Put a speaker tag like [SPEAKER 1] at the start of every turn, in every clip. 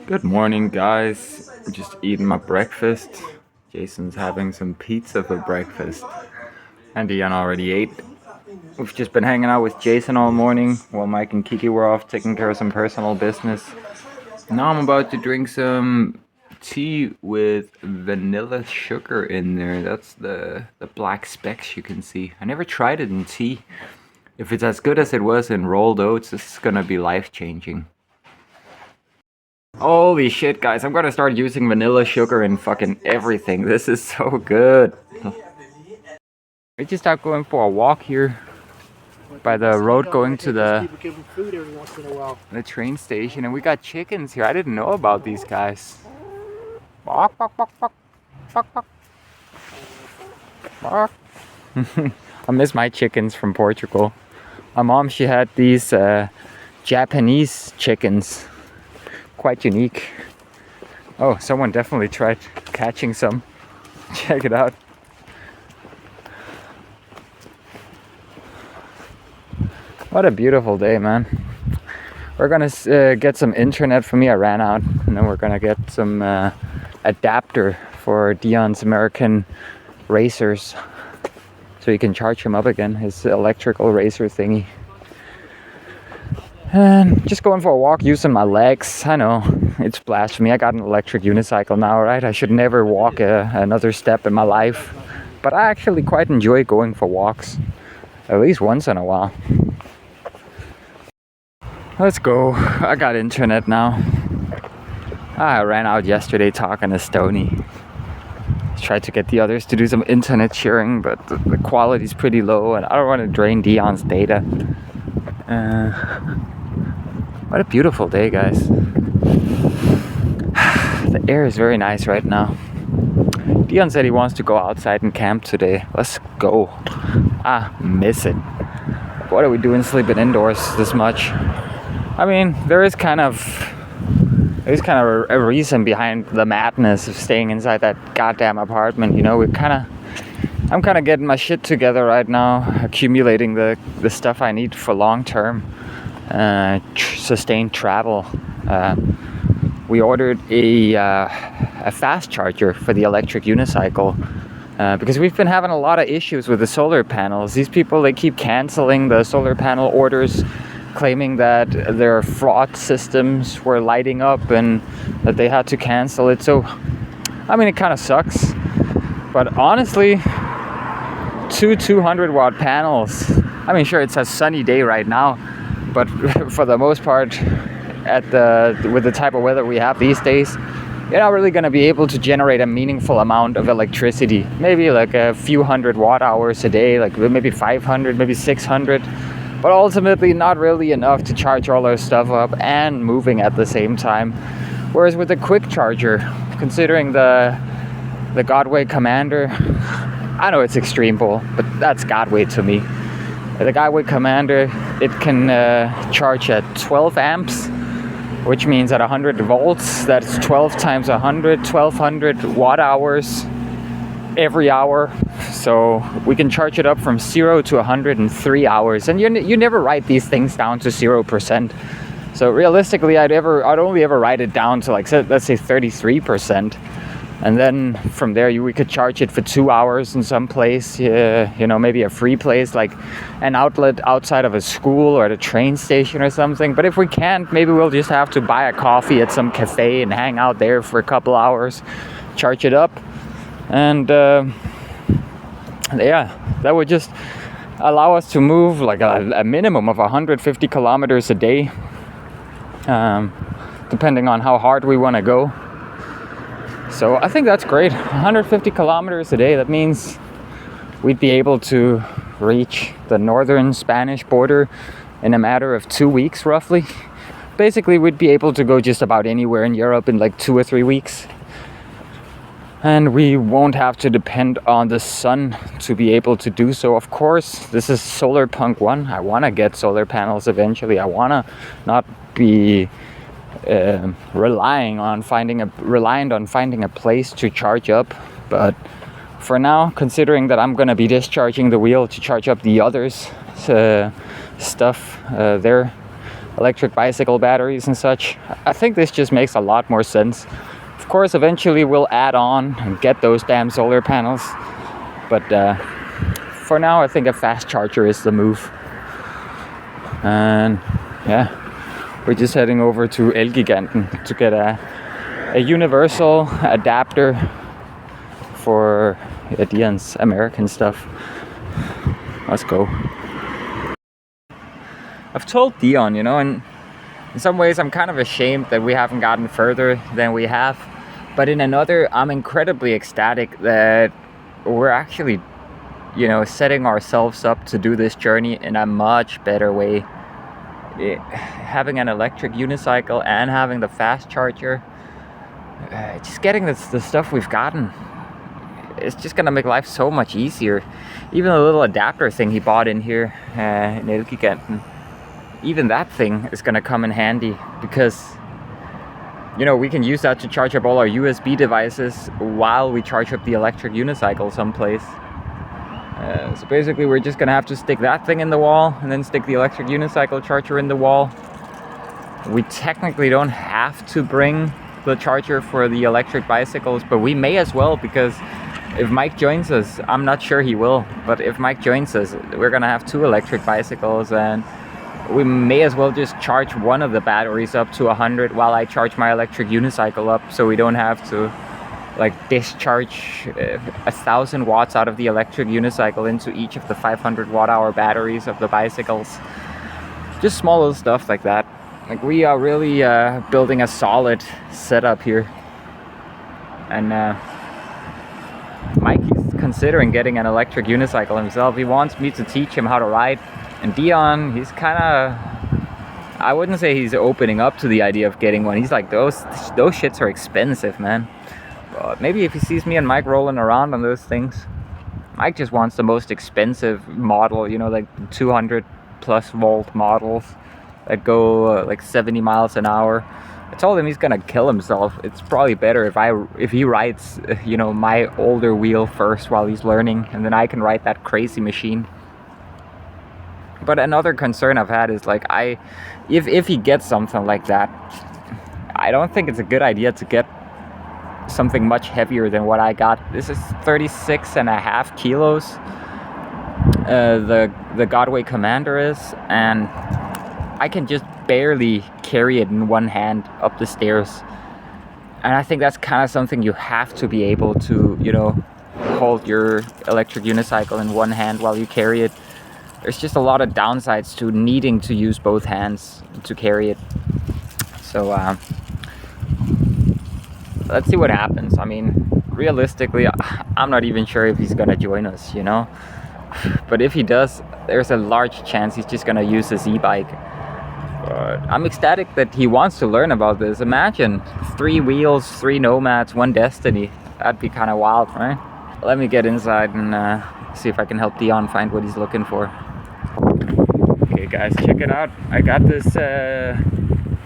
[SPEAKER 1] Good morning, guys. Just eating my breakfast. Jason's having some pizza for breakfast. And Dion already ate. We've just been hanging out with Jason all morning while Mike and Kiki were off taking care of some personal business. Now I'm about to drink some tea with vanilla sugar in there. That's the black specks you can see. I never tried it in tea. If it's as good as it was in rolled oats, this is gonna be life-changing. Holy shit, guys, I'm gonna start using vanilla sugar in fucking everything. This is so good. We just out going for a walk here by the road going to the train station, and we got chickens here. I didn't know about these guys. Bark, bark, bark, bark, bark, bark. Bark. I miss my chickens from Portugal. My mom, she had these Japanese chickens. Quite unique. Oh, someone definitely tried catching some. Check it out. What a beautiful day, man. We're gonna get some internet for me. I ran out, and then we're gonna get some adapter for Dion's American racers, so he can charge him up again, his electrical racer thingy. And just going for a walk, using my legs. I know, it's blasphemy. I got an electric unicycle now, right? I should never walk another step in my life. But I actually quite enjoy going for walks, at least once in a while. Let's go. I got internet now. I ran out yesterday talking to Stony. Tried to get the others to do some internet sharing, but the quality's pretty low, and I don't want to drain Dion's data. What a beautiful day, guys. The air is very nice right now. Dion said he wants to go outside and camp today. Let's go. Miss it. What are we doing sleeping indoors this much? I mean, there's kind of a reason behind the madness of staying inside that goddamn apartment. You know, I'm kind of getting my shit together right now, accumulating the stuff I need for long term. Sustained travel. We ordered a fast charger for the electric unicycle because we've been having a lot of issues with the solar panels. These people, they keep canceling the solar panel orders, claiming that their fraud systems were lighting up and that they had to cancel it. So, I mean, it kind of sucks. But honestly, two 200-watt panels. I mean, sure, it's a sunny day right now, but for the most part, with the type of weather we have these days, you're not really going to be able to generate a meaningful amount of electricity. Maybe like a few hundred watt hours a day, like maybe 500, maybe 600, but ultimately not really enough to charge all our stuff up and moving at the same time. Whereas with a quick charger, considering the Godway Commander, I know it's extreme bull, but that's Godway to me. The Godway Commander, it can charge at 12 amps, which means at 100 volts, that's 12 times 100, 1200 watt hours every hour. So we can charge it up from 0 to 100 in 3 hours. And you never write these things down to 0%. So realistically, I'd only ever write it down to, like, let's say 33%. And then from there, we could charge it for 2 hours in some place, maybe a free place, like an outlet outside of a school or at a train station or something. But if we can't, maybe we'll just have to buy a coffee at some cafe and hang out there for a couple hours, charge it up. And that would just allow us to move like a minimum of 150 kilometers a day, depending on how hard we want to go. So I think that's great. 150 kilometers a day. That means we'd be able to reach the northern Spanish border in a matter of 2 weeks, roughly. Basically, we'd be able to go just about anywhere in Europe in like 2 or 3 weeks. And we won't have to depend on the sun to be able to do so. Of course, this is Solarpunk 1. I want to get solar panels eventually. I want to not be reliant on finding a place to charge up. But for now, considering that I'm going to be discharging the wheel to charge up the others stuff, their electric bicycle batteries and such. I think this just makes a lot more sense. Of course, eventually we'll add on and get those damn solar panels, but for now I think a fast charger is the move. And yeah, we're just heading over to Elgiganten to get a universal adapter for Dian's American stuff. Let's go. I've told Dion, you know, and in some ways I'm kind of ashamed that we haven't gotten further than we have. But in another, I'm incredibly ecstatic that we're actually, you know, setting ourselves up to do this journey in a much better way. Having an electric unicycle and having the fast charger, just getting the stuff we've gotten, it's just gonna make life so much easier. Even the little adapter thing he bought in here in Elgiganten, even that thing is gonna come in handy because, you know, we can use that to charge up all our USB devices while we charge up the electric unicycle someplace. So basically we're just gonna have to stick that thing in the wall and then stick the electric unicycle charger in the wall. We technically don't have to bring the charger for the electric bicycles, but we may as well, because if Mike joins us, I'm not sure he will, but if Mike joins us, we're gonna have 2 electric bicycles, and we may as well just charge one of the batteries up to 100 while I charge my electric unicycle up, so we don't have to like discharge 1,000 watts out of the electric unicycle into each of the 500 watt-hour batteries of the bicycles. Just small little stuff like that. Like, we are really building a solid setup here. And Mike is considering getting an electric unicycle himself. He wants me to teach him how to ride. And Dion, he's kind of, I wouldn't say he's opening up to the idea of getting one. He's like, those shits are expensive, man. But maybe if he sees me and Mike rolling around on those things. Mike just wants the most expensive model, you know, like 200 plus volt models that go like 70 miles an hour. I told him he's gonna kill himself. It's probably better if he rides, you know, my older wheel first while he's learning, and then I can ride that crazy machine. But another concern I've had is like, if he gets something like that, I don't think it's a good idea to get something much heavier than what I got. This is 36.5 kilos. The Godway Commander is, and I can just barely carry it in one hand up the stairs. And I think that's kind of something you have to be able to, you know, hold your electric unicycle in one hand while you carry it. There's just a lot of downsides to needing to use both hands to carry it. So let's see what happens. I mean, realistically, I'm not even sure if he's gonna join us, you know. But if he does, there's a large chance he's just gonna use his e-bike. But I'm ecstatic that he wants to learn about this. Imagine 3 wheels, 3 Nomads, 1 Destiny. That'd be kind of wild, right? Let me get inside and see if I can help Dion find what he's looking for. Okay guys, check it out. I got this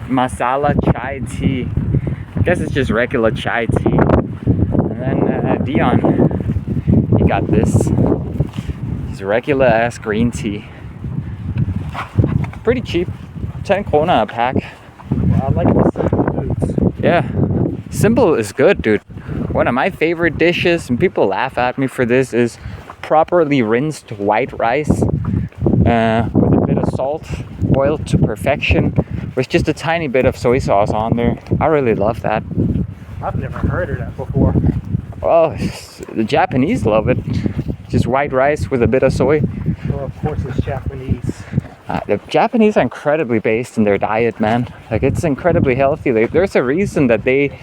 [SPEAKER 1] masala chai tea. I guess it's just regular chai tea. And then Dion, he got this. It's regular ass green tea. Pretty cheap. 10 krona a pack.
[SPEAKER 2] Well, I like the simple foods.
[SPEAKER 1] Yeah, simple is good, dude. One of my favorite dishes, and people laugh at me for this, is properly rinsed white rice with a bit of salt, boiled to perfection, with just a tiny bit of soy sauce on there. I really love that.
[SPEAKER 2] I've never heard of that before.
[SPEAKER 1] Well, the Japanese love it. Just white rice with a bit of soy.
[SPEAKER 2] Well, of course it's Japanese.
[SPEAKER 1] The Japanese are incredibly based in their diet, man. Like, it's incredibly healthy. There's a reason that their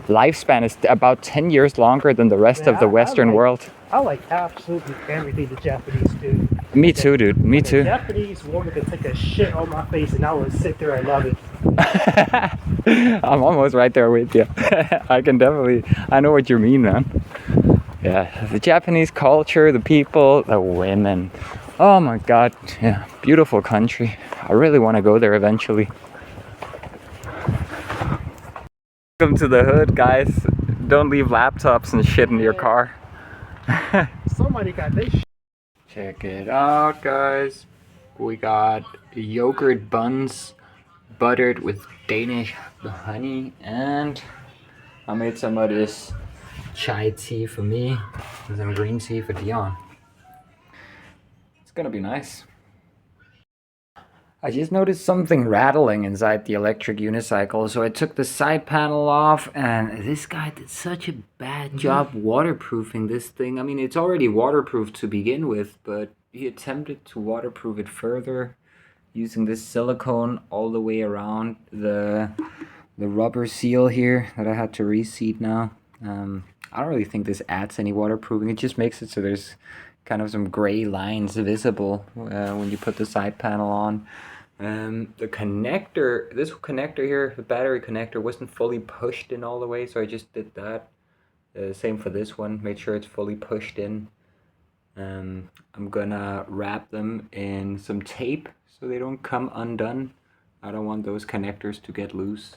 [SPEAKER 1] lifespan is about 10 years longer than the rest of the Western world.
[SPEAKER 2] I like absolutely everything the Japanese do.
[SPEAKER 1] Me too, dude. Me too.
[SPEAKER 2] A Japanese woman could take a shit on my face and I would sit there and love it.
[SPEAKER 1] I'm almost right there with you. I know what you mean, man. Yeah, the Japanese culture, the people, the women. Oh my god, yeah, beautiful country. I really want to go there eventually. Welcome to the hood, guys. Don't leave laptops and shit in your car.
[SPEAKER 2] Somebody got this shit.
[SPEAKER 1] Check it out, guys. We got yogurt buns buttered with Danish honey, and I made some of this chai tea for me and some green tea for Dion. It's gonna be nice. I just noticed something rattling inside the electric unicycle, so I took the side panel off, and this guy did such a bad job waterproofing this thing. I mean, it's already waterproof to begin with, but he attempted to waterproof it further using this silicone all the way around the rubber seal here that I had to reseat now. I don't really think this adds any waterproofing. It just makes it so there's kind of some gray lines visible when you put the side panel on. The connector, this connector here, the battery connector, wasn't fully pushed in all the way, so I just did that. Same for this one, made sure it's fully pushed in. I'm gonna wrap them in some tape so they don't come undone. I don't want those connectors to get loose.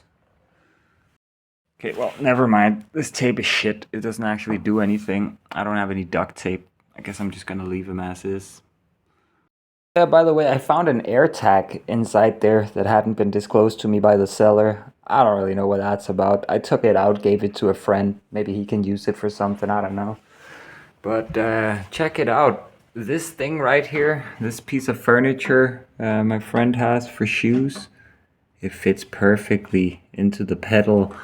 [SPEAKER 1] Okay, well, never mind. This tape is shit. It doesn't actually do anything. I don't have any duct tape. I guess I'm just gonna leave them as is. Yeah, by the way, I found an air tag inside there that hadn't been disclosed to me by the seller. I don't really know what that's about. I took it out, gave it to a friend. Maybe he can use it for something, I don't know. But check it out. This thing right here, this piece of furniture my friend has for shoes, it fits perfectly into the pedal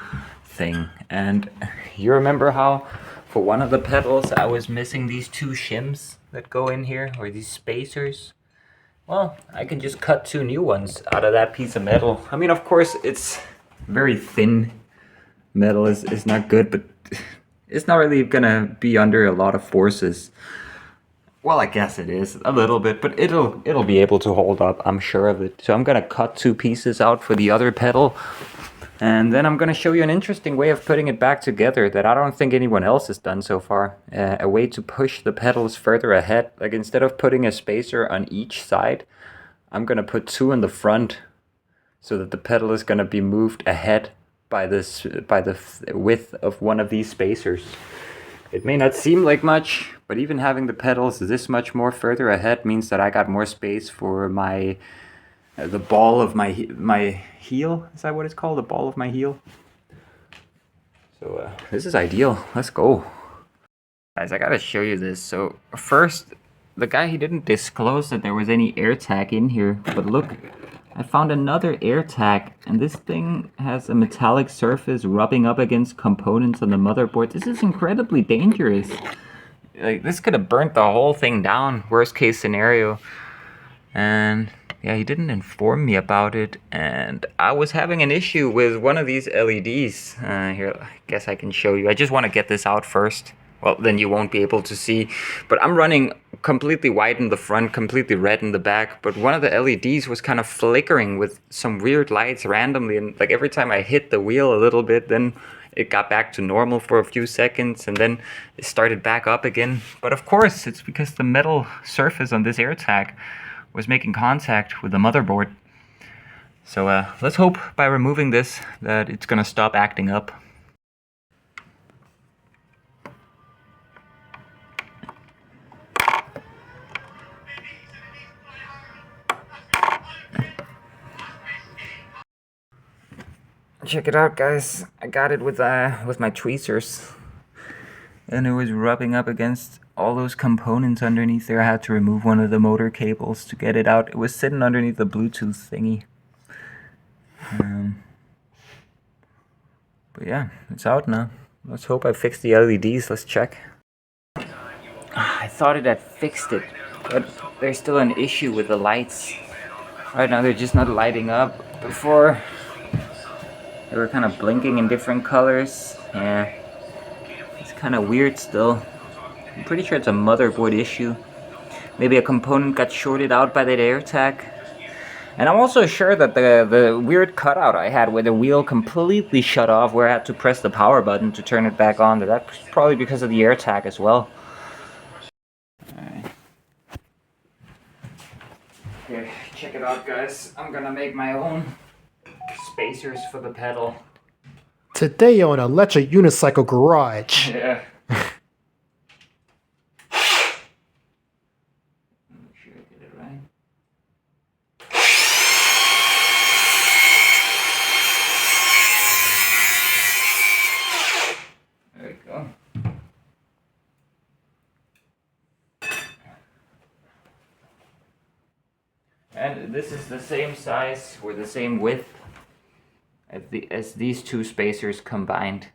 [SPEAKER 1] thing. And you remember how for one of the pedals I was missing these two shims that go in here, or these spacers? Well, I can just cut two new ones out of that piece of metal. I mean, of course, it's very thin metal, is not good, but it's not really gonna be under a lot of forces. Well, I guess it is a little bit, but it'll be able to hold up, I'm sure of it. So I'm gonna cut two pieces out for the other pedal, and then I'm gonna show you an interesting way of putting it back together that I don't think anyone else has done so far. A way to push the pedals further ahead. Like, instead of putting a spacer on each side, I'm gonna put two in the front, so that the pedal is gonna be moved ahead by the width of one of these spacers. It may not seem like much, but even having the pedals this much more further ahead means that I got more space for my the ball of my heel. Is that what it's called? The ball of my heel. So this is ideal. Let's go. Guys, I gotta show you this. So first, the guy, he didn't disclose that there was any air tag in here, but look, I found another air tag, and this thing has a metallic surface rubbing up against components on the motherboard. This is incredibly dangerous. Like, this could have burnt the whole thing down, worst case scenario. And yeah, he didn't inform me about it, and I was having an issue with one of these LEDs. Here, I guess I can show you. I just want to get this out first. Well, then you won't be able to see. But I'm running completely white in the front, completely red in the back. But one of the LEDs was kind of flickering with some weird lights randomly. And like, every time I hit the wheel a little bit, then it got back to normal for a few seconds. And then it started back up again. But of course, it's because the metal surface on this air tag was making contact with the motherboard. So let's hope by removing this that it's gonna stop acting up. Check it out, guys. I got it with my tweezers, and it was rubbing up against all those components underneath there. I had to remove one of the motor cables to get it out. It was sitting underneath the Bluetooth thingy. But yeah, it's out now. Let's hope I fixed the LEDs. Let's check. I thought it had fixed it, but there's still an issue with the lights. Right now they're just not lighting up. Before, they were kind of blinking in different colors. Yeah, it's kind of weird still. I'm pretty sure it's a motherboard issue. Maybe a component got shorted out by that air tag. And I'm also sure that the weird cutout I had where the wheel completely shut off, where I had to press the power button to turn it back on, that's probably because of the air tag as well. Alright. Okay, check it out, guys. I'm gonna make my own spacers for the pedal.
[SPEAKER 2] Today on Electric Unicycle Garage.
[SPEAKER 1] Yeah. Make sure I get it right. And this is the same size or the same width as these two spacers combined.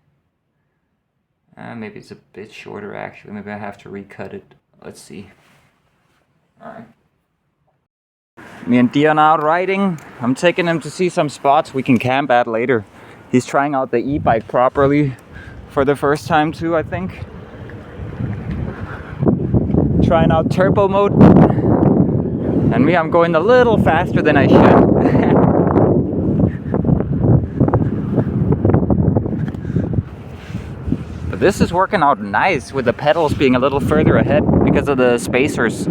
[SPEAKER 1] Maybe it's a bit shorter actually. Maybe I have to recut it. Let's see. Alright. Me and Dion out riding. I'm taking him to see some spots we can camp at later. He's trying out the e-bike properly for the first time too, I think. Trying out turbo mode. And me, I'm going a little faster than I should. But this is working out nice with the pedals being a little further ahead because of the spacers.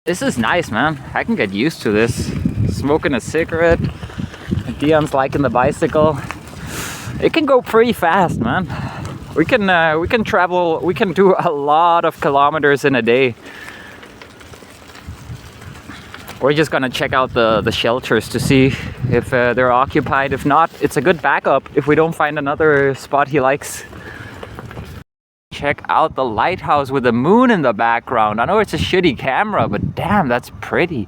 [SPEAKER 1] This is nice, man. I can get used to this. Smoking a cigarette. Dion's liking the bicycle. It can go pretty fast, man. We can travel. We can do a lot of kilometers in a day. We're just gonna check out the shelters to see if they're occupied. If not, it's a good backup if we don't find another spot he likes. Check out the lighthouse with the moon in the background. I know it's a shitty camera, but damn, that's pretty.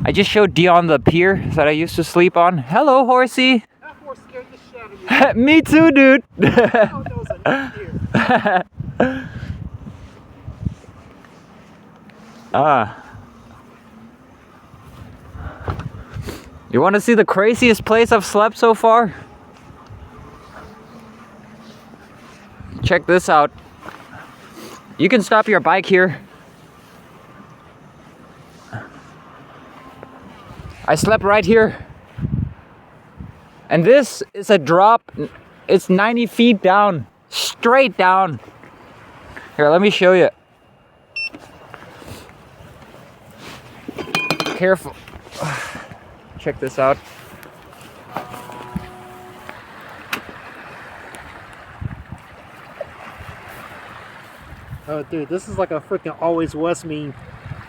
[SPEAKER 1] I just showed Dion the pier that I used to sleep on. Hello, horsey.
[SPEAKER 2] That horse scared the shit out of me.
[SPEAKER 1] Me too, dude.
[SPEAKER 2] Oh, that was a pier.
[SPEAKER 1] You want to see the craziest place I've slept so far? Check this out. You can stop your bike here. I slept right here. And this is a drop. It's 90 feet down. Straight down. Here, let me show you. Careful. Check this out.
[SPEAKER 2] Oh, dude, this is like a freaking always west meme.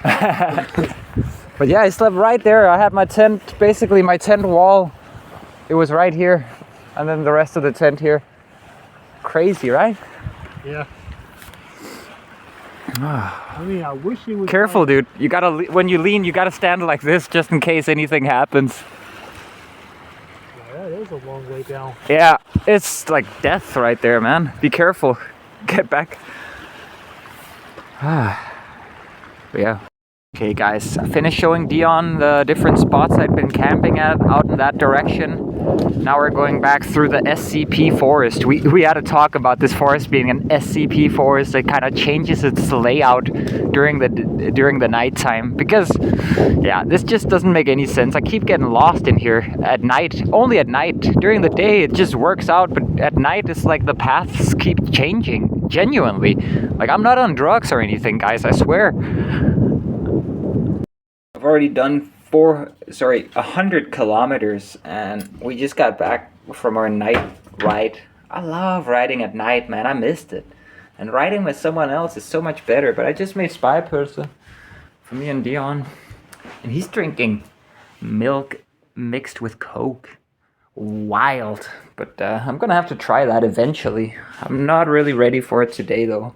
[SPEAKER 1] But yeah, I slept right there. I had my tent, basically my tent wall. It was right here. And then the rest of the tent here. Crazy, right?
[SPEAKER 2] Yeah. I mean, I wish it was.
[SPEAKER 1] Careful, dude. You gotta, when you lean, you gotta stand like this just in case anything happens.
[SPEAKER 2] Yeah, that is a long way down.
[SPEAKER 1] Yeah, it's like death right there, man. Be careful. Get back. Yeah. Okay, guys. I finished showing Dion the different spots I'd been camping at out in that direction. Now we're going back through the SCP forest. We had to talk about this forest being an SCP forest that kind of changes its layout during the nighttime, because yeah, this just doesn't make any sense. I keep getting lost in here at night. Only at night. During the day it just works out, but at night it's like the paths keep changing. Genuinely. Like, I'm not on drugs or anything, guys, I swear. I've already done 100 kilometers, and we just got back from our night ride. I love riding at night, man. I missed it. And riding with someone else is so much better. But I just made spy pizza for me and Dion, and he's drinking milk mixed with Coke. Wild. But I'm gonna have to try that eventually. I'm not really ready for it today though.